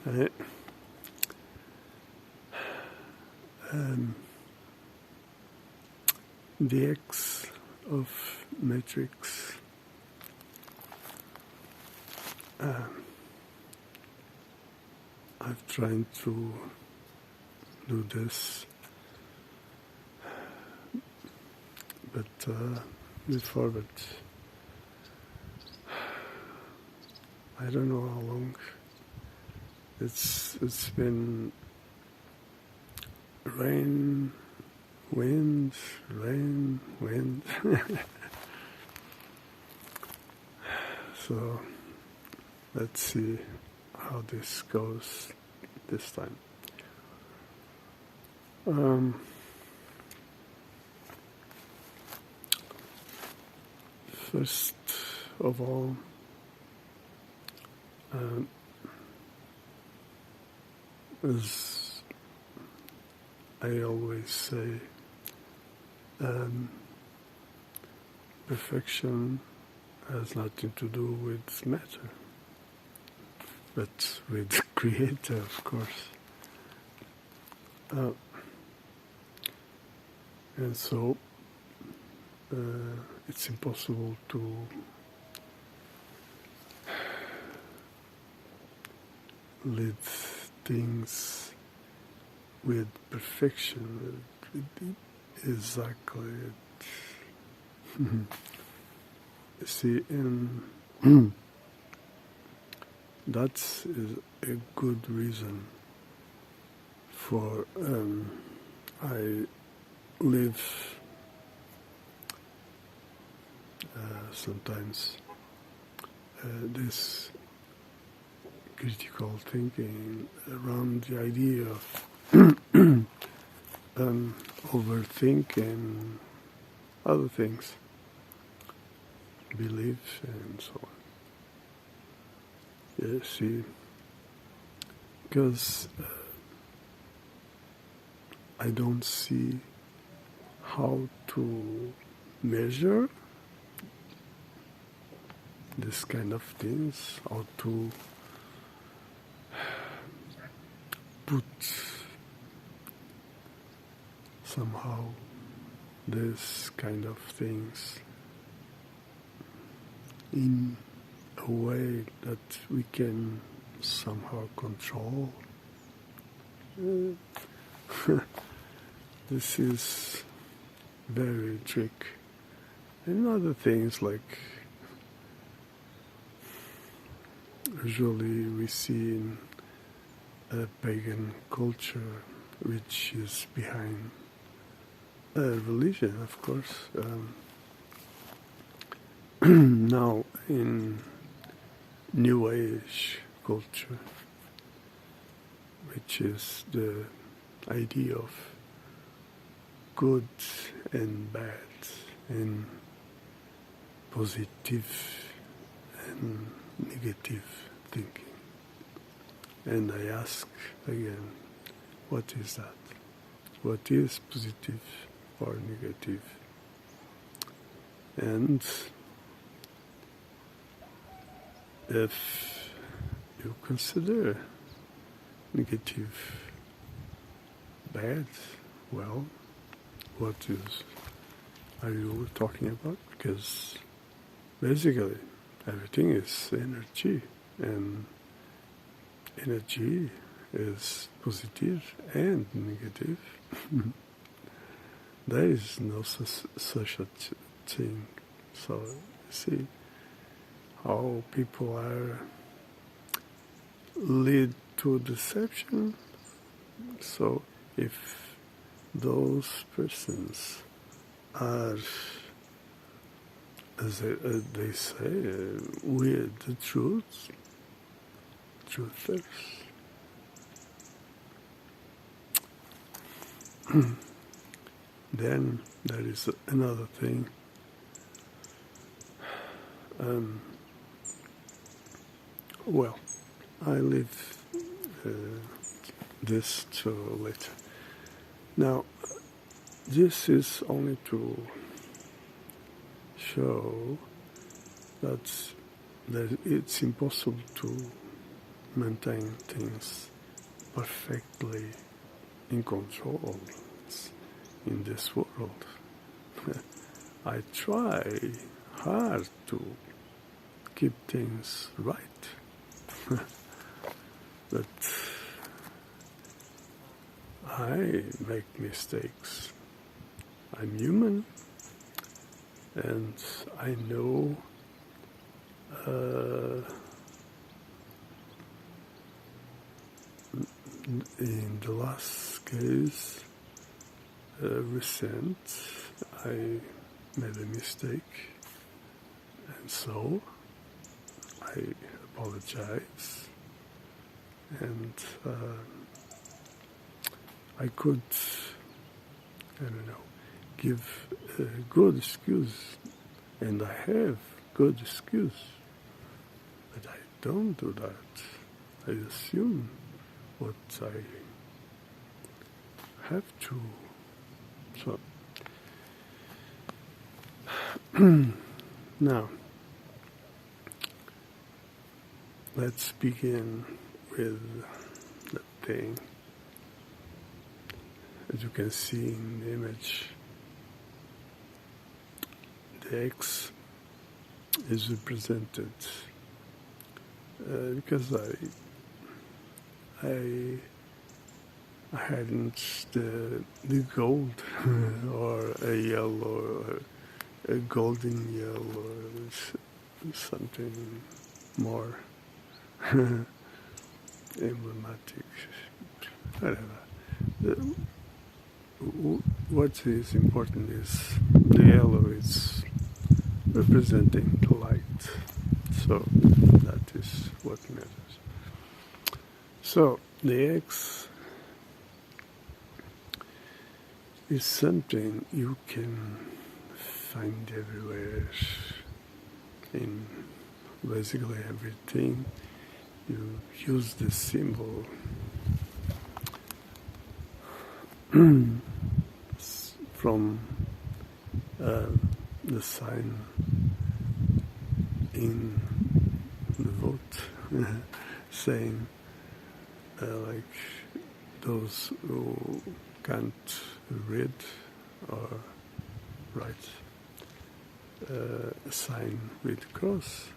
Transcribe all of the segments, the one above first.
Uh, the X of matrix I've tried to do this, but before, but I don't know how long. It's been rain, wind, rain, wind. So let's see how this goes this time. First of all, as I always say, perfection has nothing to do with matter, but with Creator, of course. And so it's impossible to lead things with perfection. Exactly. See, and that's a good reason for I live sometimes this critical thinking around the idea of overthinking other things, beliefs and so on. Yeah, see, because I don't see how to measure this kind of things, how to put somehow this kind of things in a way that we can somehow control. This is very tricky. And other things like usually we see in a pagan culture which is behind religion, of course. Now in New Age culture, which is the idea of good and bad, and positive and negative thinking. And I ask again, what is that? What is positive or negative? And if you consider negative bad, well, what are you talking about? Because basically everything is energy, and energy is positive and negative. There is no such a thing. So see how people are lead to deception. So if those persons are, as they say, with the truthers, then there is another thing. Well, I leave this to later. Now, this is only to show that it's impossible to maintain things perfectly in control in this world. I try hard to keep things right, but I make mistakes. I'm human, and I know in the last case, recent, I made a mistake, and so I apologize, and I could, I don't know, give a good excuse, and I have good excuse, but I don't do that. I assume what I have to. So now let's begin with the thing. As you can see in the image, the X is represented because I hadn't the gold or a yellow or a golden yellow or something more emblematic, whatever. What is important is the yellow is representing the light, so that is what matters. So the X is something you can find everywhere, in basically everything. You use the symbol from the sign in the vote, saying like those who can't read or write a sign with cross.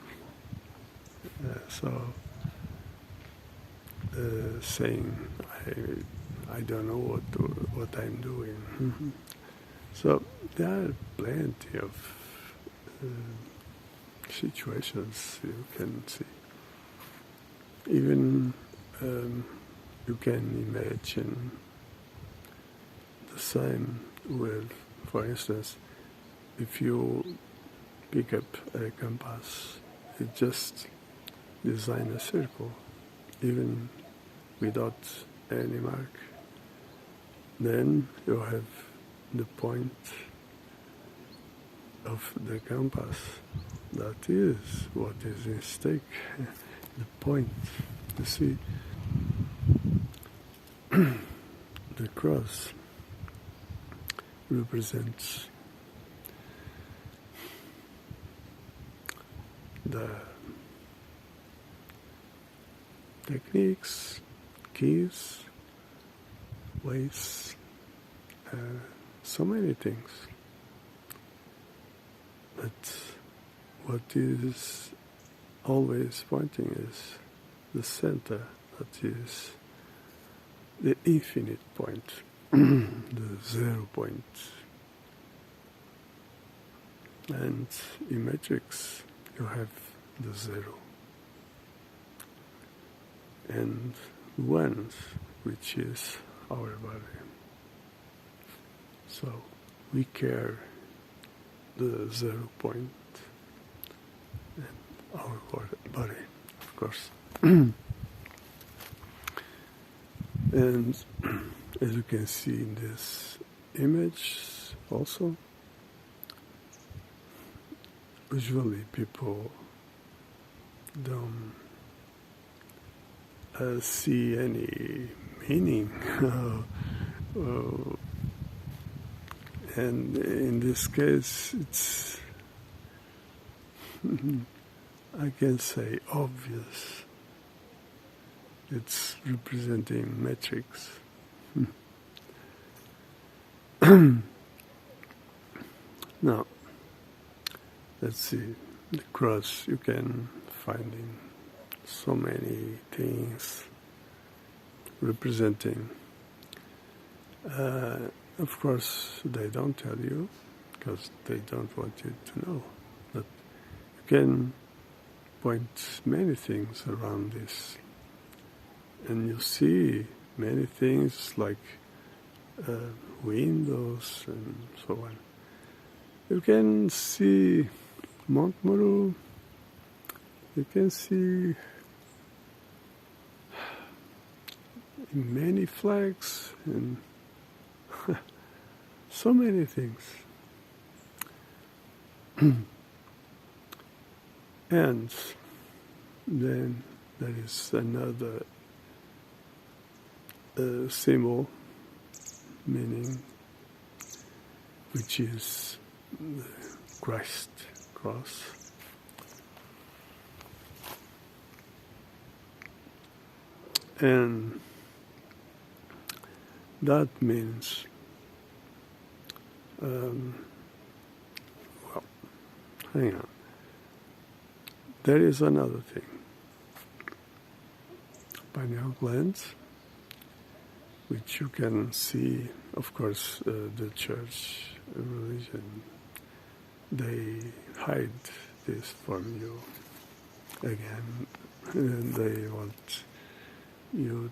So saying I don't know what I'm doing. So there are plenty of situations you can see. Even you can imagine the same with, for instance, if you pick up a compass, you just design a circle, even without any mark. Then you have the point of the compass. That is what is in stake. The point. You see, the cross represents the techniques, keys, ways, so many things. But what is always pointing is the center, that is the infinite point, the 0 point. And in matrix, you have the 0. And 1, which is our body. So we carry the 0 point and our body, of course. And as you can see in this image also, usually people don't see any meaning. And in this case, it's, I can say, obvious. It's representing matrix. Now, let's see, the cross you can find in so many things representing. Of course, they don't tell you because they don't want you to know. But you can point many things around this, and you see many things like windows and so on. You can see Mount Meru, you can see many flags and so many things. And then there is another symbol, meaning, which is the Christ cross. And that means, well, hang on. There is another thing. Pineal glands, which you can see, of course, the church religion, they hide this from you again, and they want you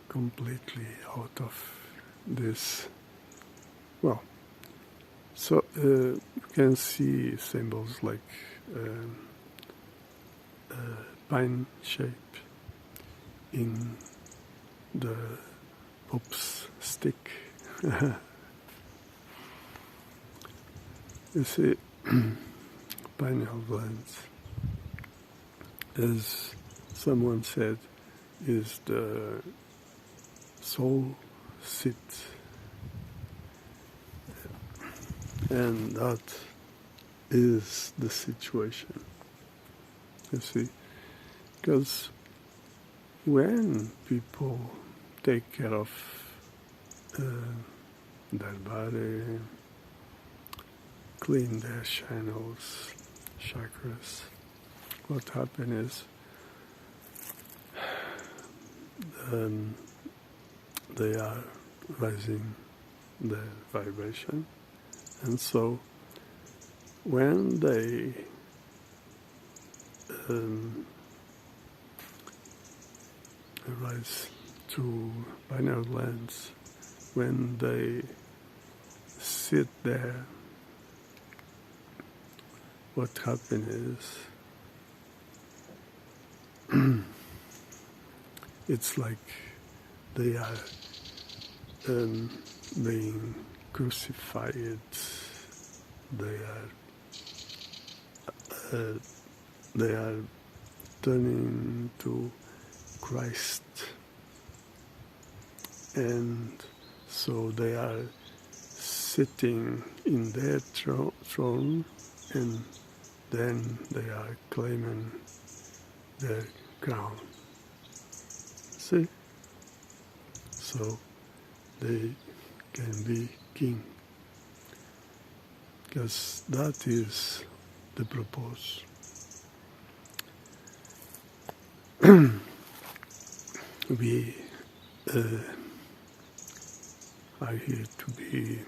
completely out of this. Well, so you can see symbols like pine shape in the Pope's stick. You see, pineal glands, as someone said, is the soul seat, and that is the situation. You see, because when people take care of their body, clean their channels, chakras, what happens is they are raising the vibration, and so when they rise to pineal glands, when they sit there, what happens is it's like they are being crucified. They are turning to Christ, and so they are sitting in their throne, and then they are claiming their crown. See? So they can be king, because that is the purpose. We are here to be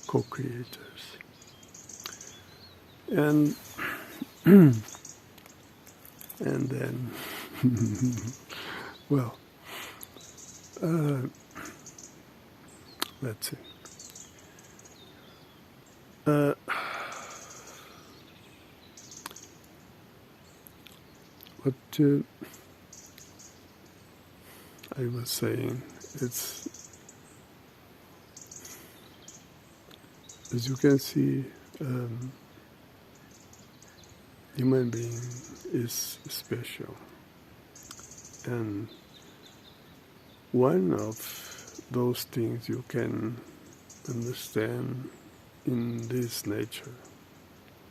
co-creators, and then well, let's see. What I was saying, it's, as you can see, human being is special, and one of those things you can understand in this nature,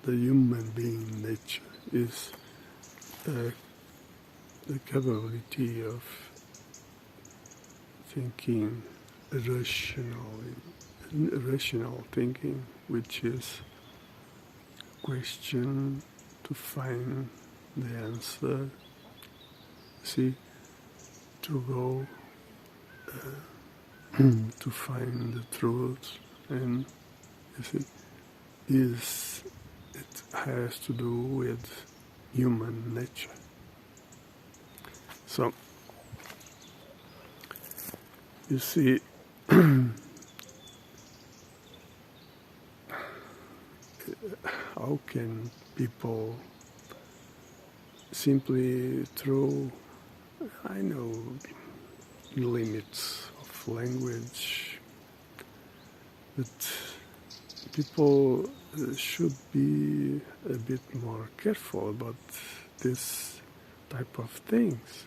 the human being nature, is the capability of thinking rational thinking, which is question to find the answer, see, to go to find the truth, and you see, it has to do with human nature. So, you see, how can people simply through, I know, limits of language, but people should be a bit more careful about this type of things.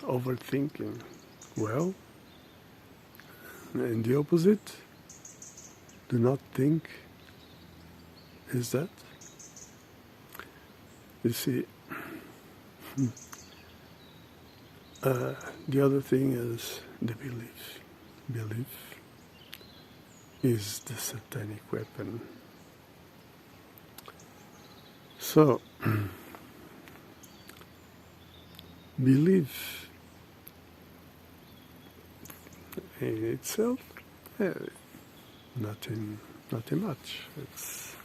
Overthinking. Well, and the opposite, do not think, is that? You see, the other thing is the belief. Belief is the satanic weapon. So, belief in itself, nothing much. It's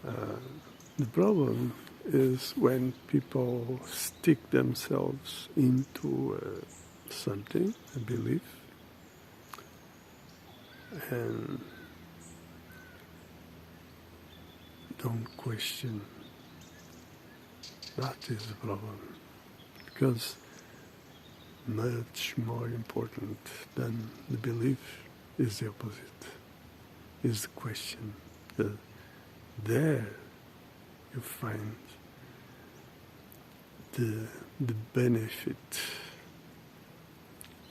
the problem is when people stick themselves into something, a belief, and don't question. That is the problem, because much more important than the belief is the opposite, is the question. There you find the benefit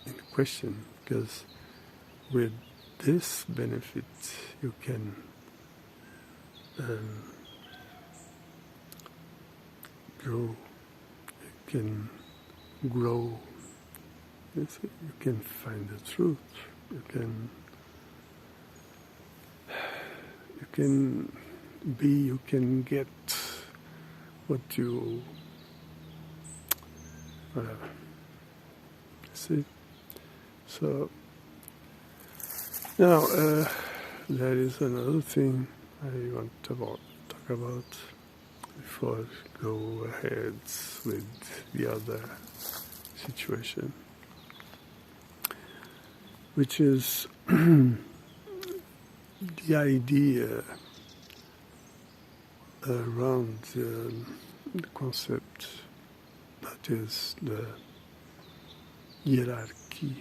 in question, because with this benefit you can grow, you can find the truth, you can get what you, whatever. See? So, now, there is another thing I want to talk about before I go ahead with the other situation, which is the idea around the concept that is the hierarchy.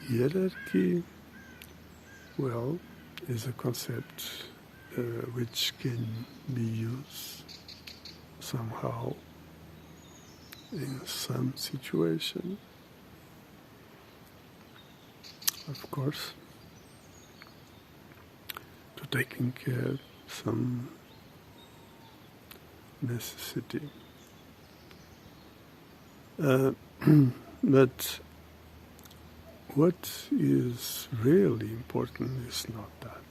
Hierarchy, well, is a concept which can be used somehow in some situation, of course, to taking care of some necessity. But what is really important is not that.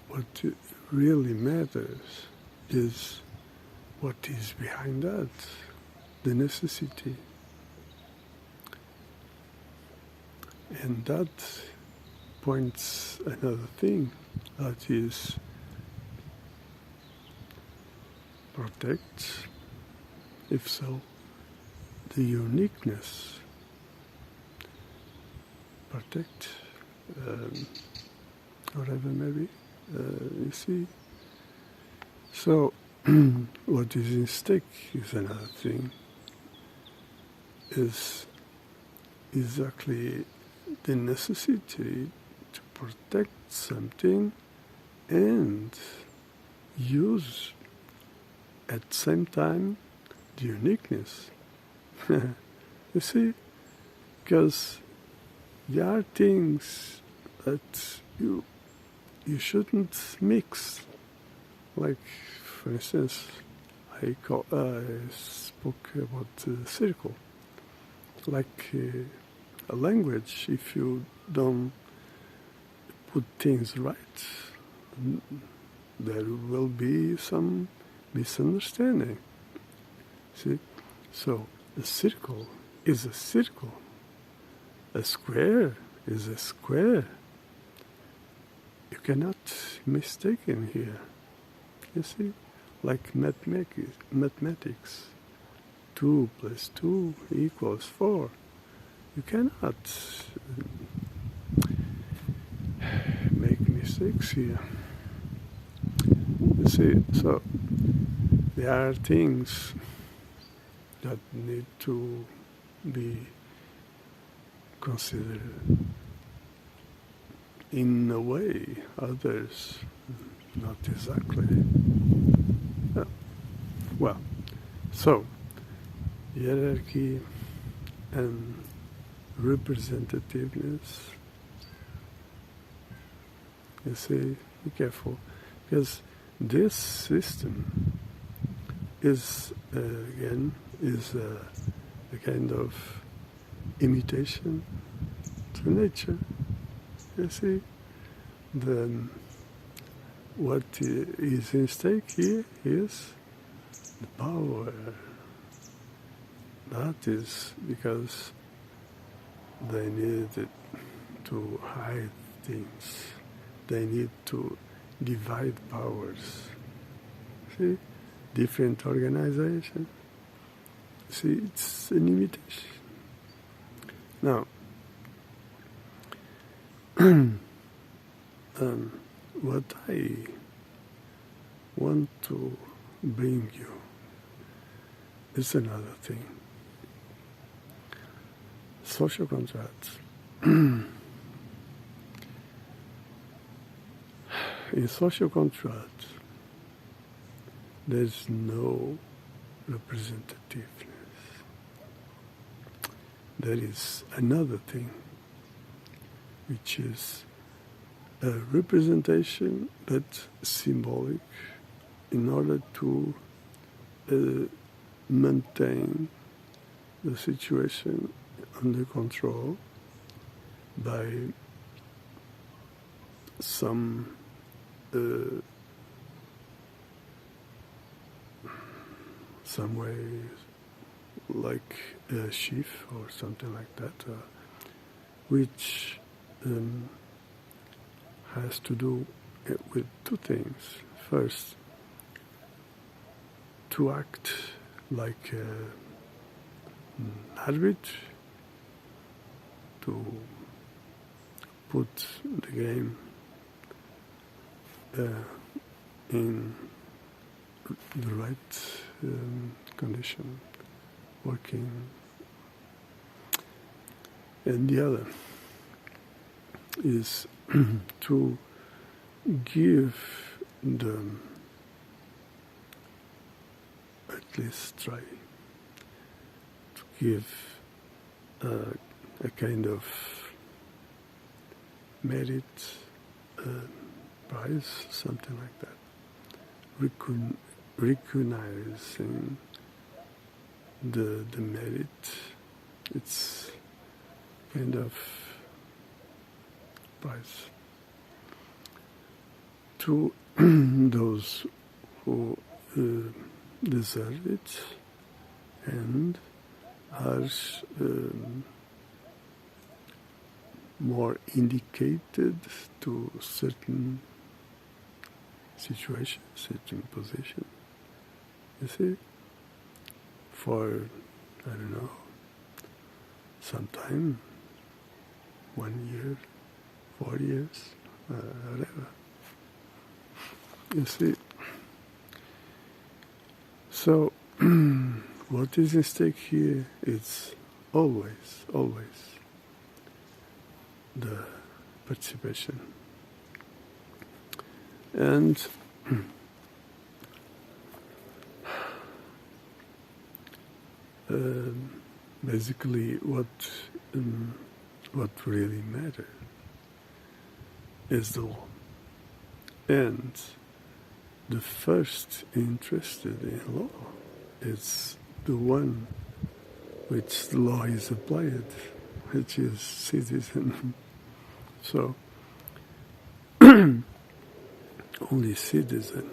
What really matters is what is behind that, the necessity. And that points another thing, that is protect, if so, the uniqueness, protect, whatever maybe, you see. So, what is in stake is another thing, is exactly the necessity to protect something and use at the same time the uniqueness. You see, because there are things that you shouldn't mix. Like, for instance, I spoke about circle. Like a language, if you don't put things right, there will be some misunderstanding. See? So a circle is a circle. A square is a square. You cannot mistake in here. You see? Like mathematics. 2 plus 2 equals 4. You cannot make mistakes here. You see, so there are things that need to be considered in a way, others not exactly. Well, so hierarchy and representativeness. You see, be careful, because this system is again a kind of imitation to nature. You see, what is in stake here is the power. That is because they needed to hide things. They need to divide powers. See, different organization. See, it's an imitation. Now, what I want to bring you is another thing. Social contracts. In social contracts, there's no representativeness. There is another thing, which is a representation but symbolic in order to maintain the situation under control by some way, like a sheaf or something like that, which has to do with two things. First, to act like an arbiter, to put the game in the right condition, working. And the other is to give them, at least try to give a kind of merit prize, something like that, recognizing the merit. It's kind of prize to those who deserve it and are more indicated to certain situations, certain position. You see, for, I don't know, some time, 1 year, 4 years, whatever. You see, so what is at stake here is always the participation. And basically what what really matters is the law. And the first interested in law is the one which the law is applied, which is citizen. So only citizen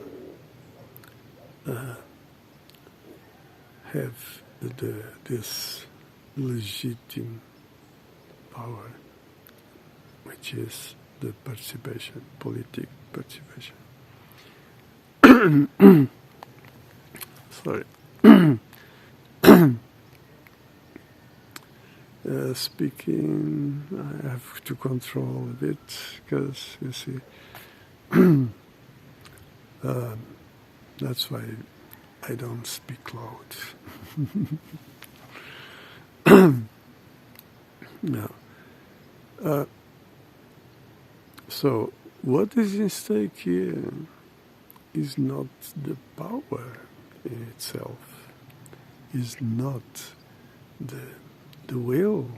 have this legitimate power, which is the participation, political participation. Sorry. Speaking, I have to control a bit because you see, that's why I don't speak loud. No. So what is in stake here is not the power in itself, is not the will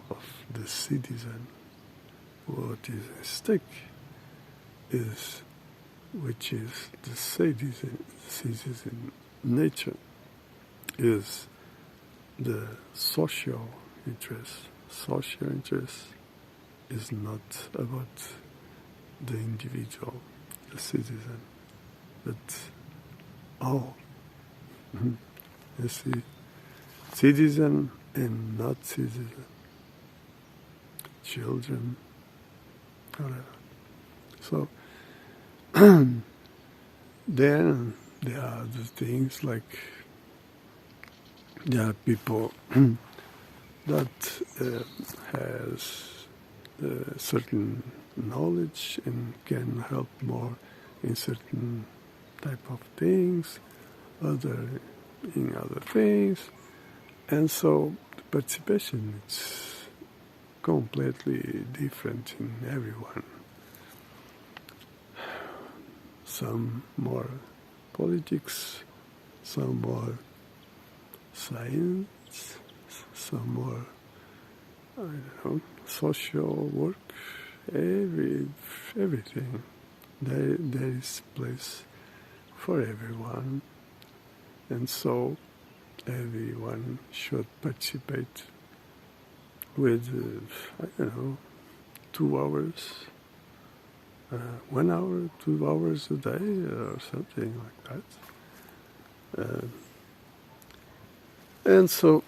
of the citizen. What is at stake is, which is the citizen nature, is the social interest. Social interest is not about the individual, the citizen, but all. You see, citizen and not citizen, children, whatever. So then there are the things like there are people that has certain knowledge and can help more in certain type of things, other in other things, and so the participation is completely different in everyone. Some more politics, some more science, some more, I don't know, social work, everything. There is place for everyone, and so everyone should participate with, I don't know, 2 hours, 1 hour, 2 hours a day, or something like that. And so,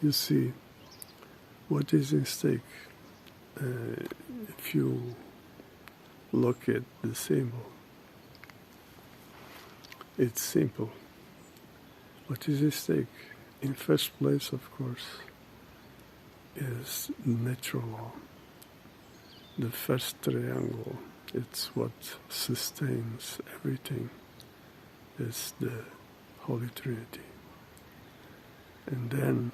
you see, what is at stake? If you look at the symbol, it's simple. What is at stake? In first place, of course, is natural law. The first triangle, it's what sustains everything, is the Holy Trinity. And then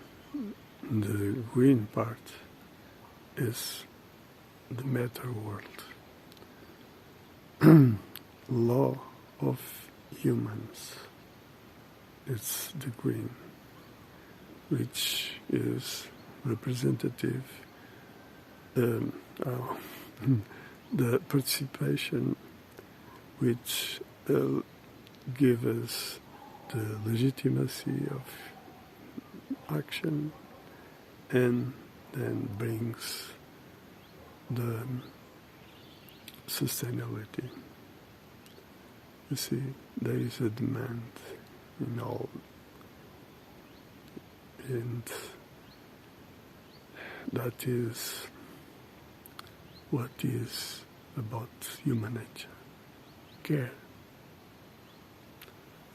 the green part is the matter world. Law of humans, it's the green, which is representative, the participation which gives us the legitimacy of action and then brings the sustainability. You see, there is a demand in all, and that is what is about human nature, care.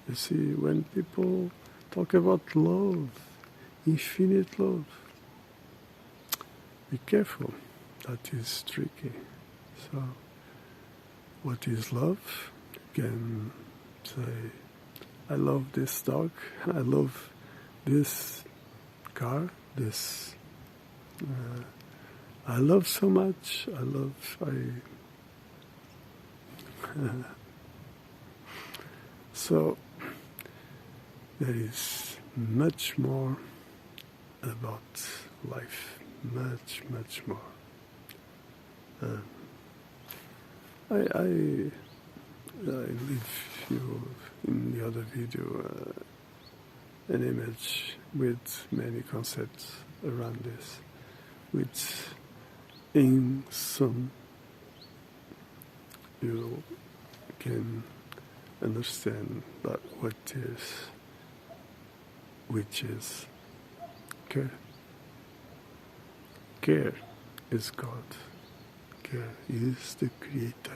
You see, when people talk about love, infinite love, be careful, that is tricky. So, what is love? You can say, I love this dog, I love this car, this, I love so much, so there is much more about life. much, much more. I leave you in the other video an image with many concepts around this, which in some you can understand that what is, which is care. Care is God. Care is the Creator.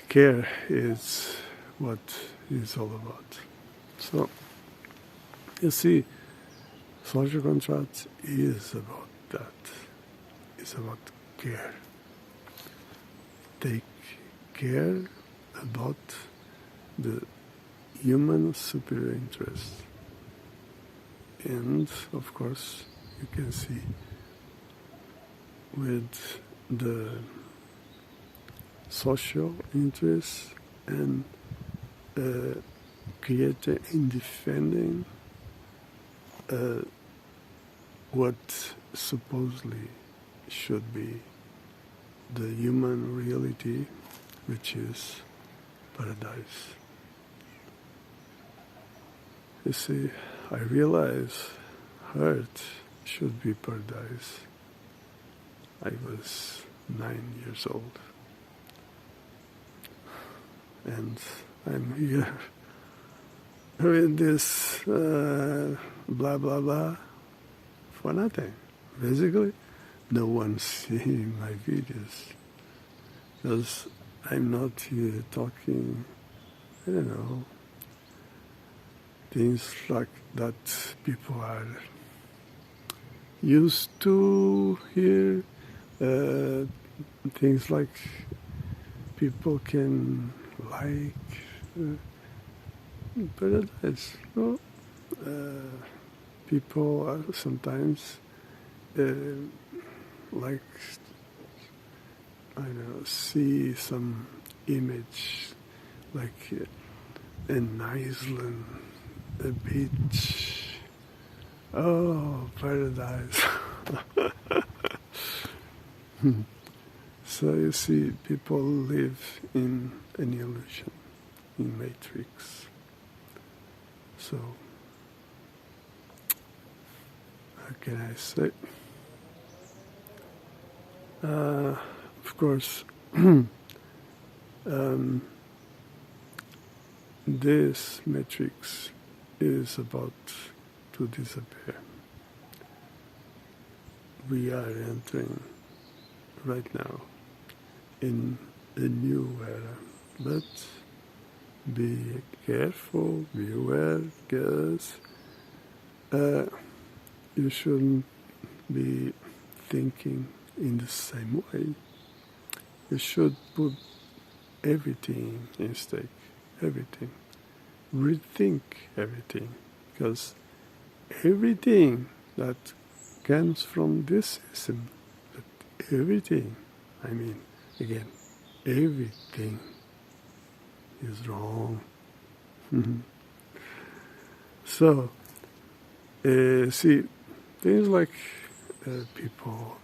Care is what it's all about. So, you see, social contract is about that. It's about care. Take care about the human superior interest. And, of course, you can see with the social interest and Creator in defending what supposedly should be the human reality, which is paradise. You see, I realize Earth should be paradise. I was 9 years old. And I'm here with this blah blah blah for nothing. Basically, no one's seeing my videos because I'm not here talking, I don't know, things like that people are used to hear, things like people can like paradise. No? People are sometimes like, I don't know, see some image like an Iceland, a beach. Oh, paradise. So you see, people live in an illusion, in Matrix. So, how can I say? Of course, this Matrix is about to disappear. We are entering right now in a new era, but be careful, be aware, because you shouldn't be thinking in the same way. You should put everything in stake, everything. Rethink everything, because everything that comes from this system, everything, I mean, again, everything is wrong. So, see, things like people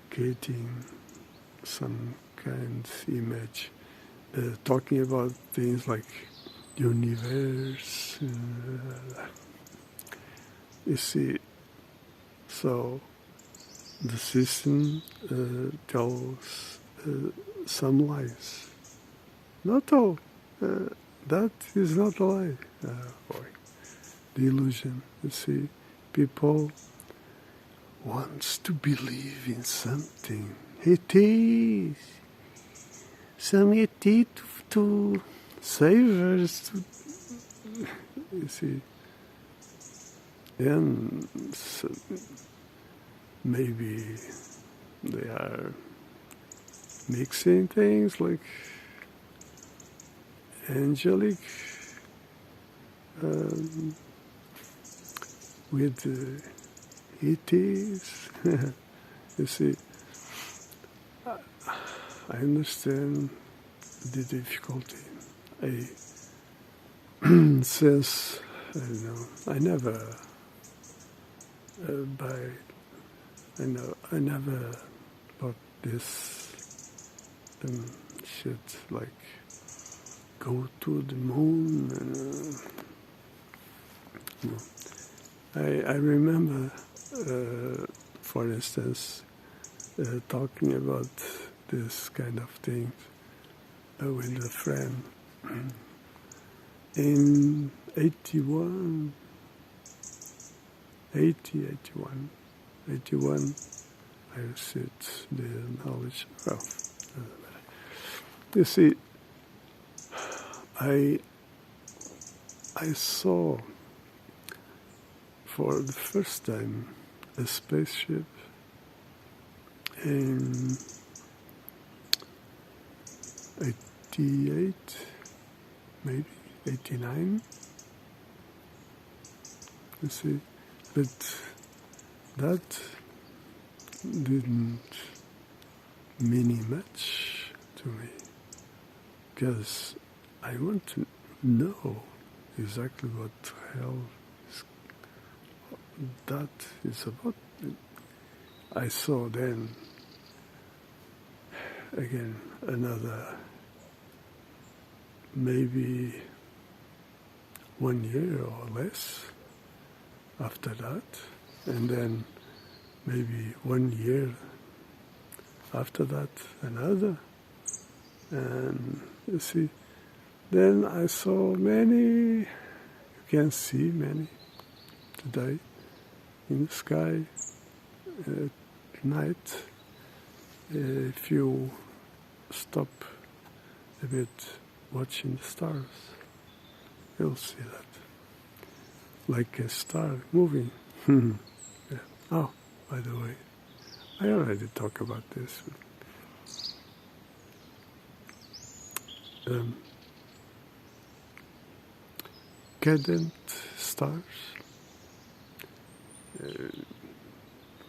getting some kind of image, talking about things like universe, you see, so the system tells some lies. Not all. That is not a lie. Boy. The illusion. You see, people wants to believe in something. It is some ET to save us. You see, and so maybe they are mixing things like angelic with ETs. You see, I understand the difficulty. says, I don't know, I never buy, I never bought this shit like go to the moon. No. I remember, for instance, talking about this kind of thing with a friend in 81, I received the knowledge. Well, you see, I saw for the first time a spaceship in 88, maybe 89. You see, but that didn't mean much to me because I want to know exactly what the hell that is about. I saw then again another maybe 1 year or less after that, and then maybe 1 year after that another, and you see, then I saw many, you can see many today in the sky at night. If you stop a bit watching the stars, you'll see that. Like a star moving. Yeah. Oh, by the way, I already talked about this. Cadent stars.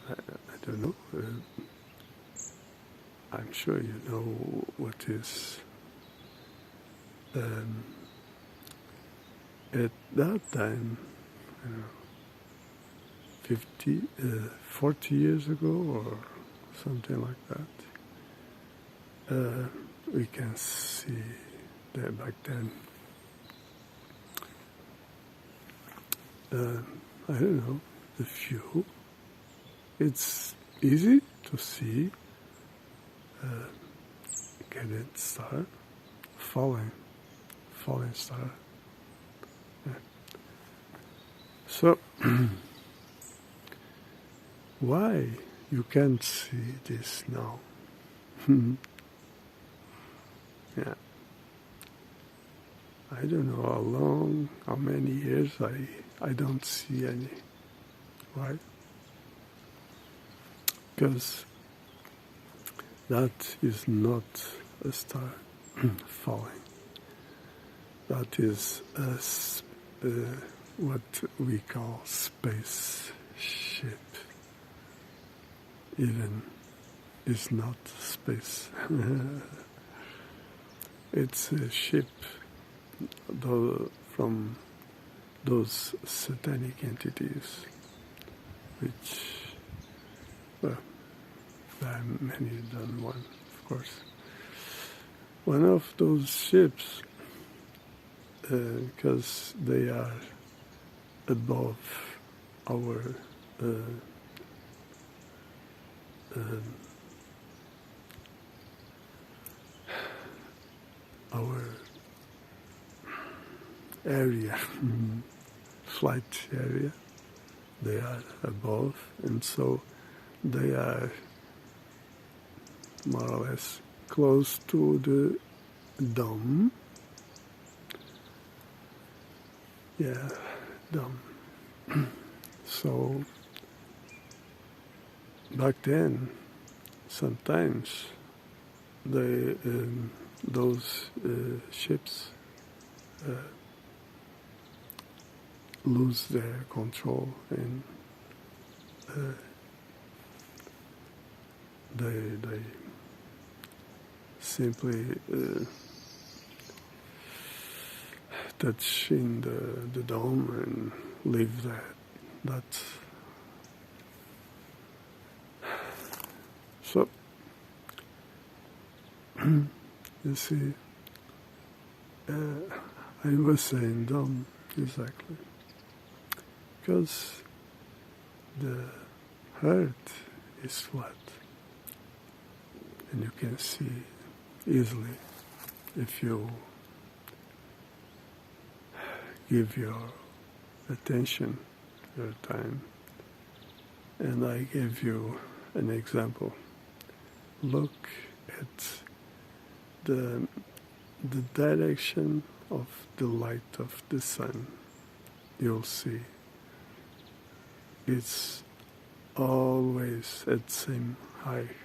I don't know. I'm sure you know what is. At that time, 40 years ago or something like that, we can see that back then. I don't know, the few. It's easy to see cadent star, falling star. Yeah. So, why you can't see this now? Yeah. I don't know how long, how many years I don't see any. Why? Because that is not a star falling. That is what we call spaceship. Even is not space. It's a ship from those satanic entities, which, well, there are many than one, of course. One of those ships, because they are above our area, flight area, they are above, and so they are more or less close to the dome. Yeah, dome. So back then, sometimes those ships lose their control, and they simply touch in the dome and leave that. That's so. You see, I was saying dome exactly because the heart is flat, and you can see easily if you give your attention, your time. And I gave you an example. Look at the direction of the light of the sun. You'll see it's always at the same height,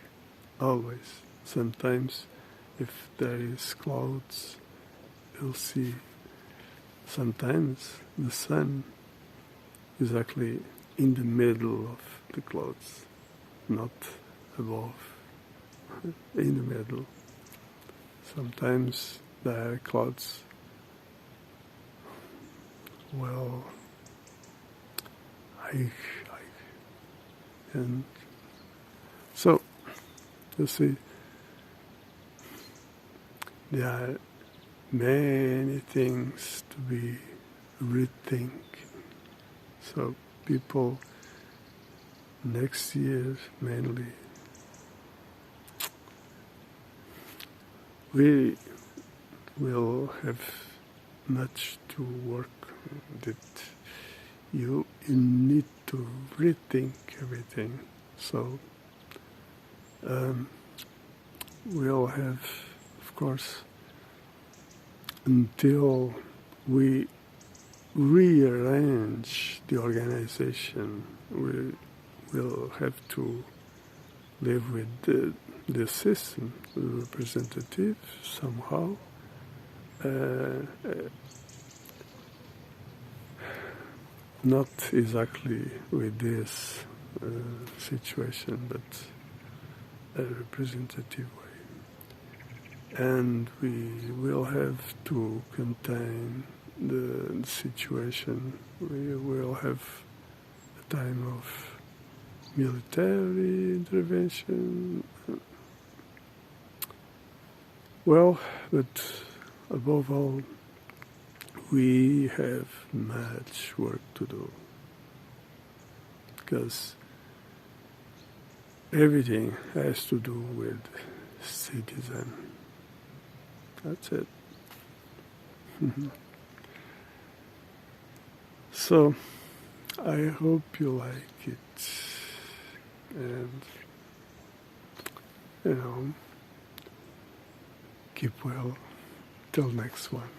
always. Sometimes if there is clouds, you'll see sometimes the sun is actually in the middle of the clouds, not above, in the middle. Sometimes there are clouds, well, high, and so, you see, there are many things to be rethink. So people next year mainly, we will have much to work that you need to rethink everything. So we'll have, of course, until we rearrange the organization, we will have to live with the system, the representative somehow. Not exactly with this situation, but a representative way. And we will have to contain the situation. We will have a time of military intervention. Well, but above all, we have much work to do, because everything has to do with citizen. That's it. So, I hope you like it, and, keep well. Till next one.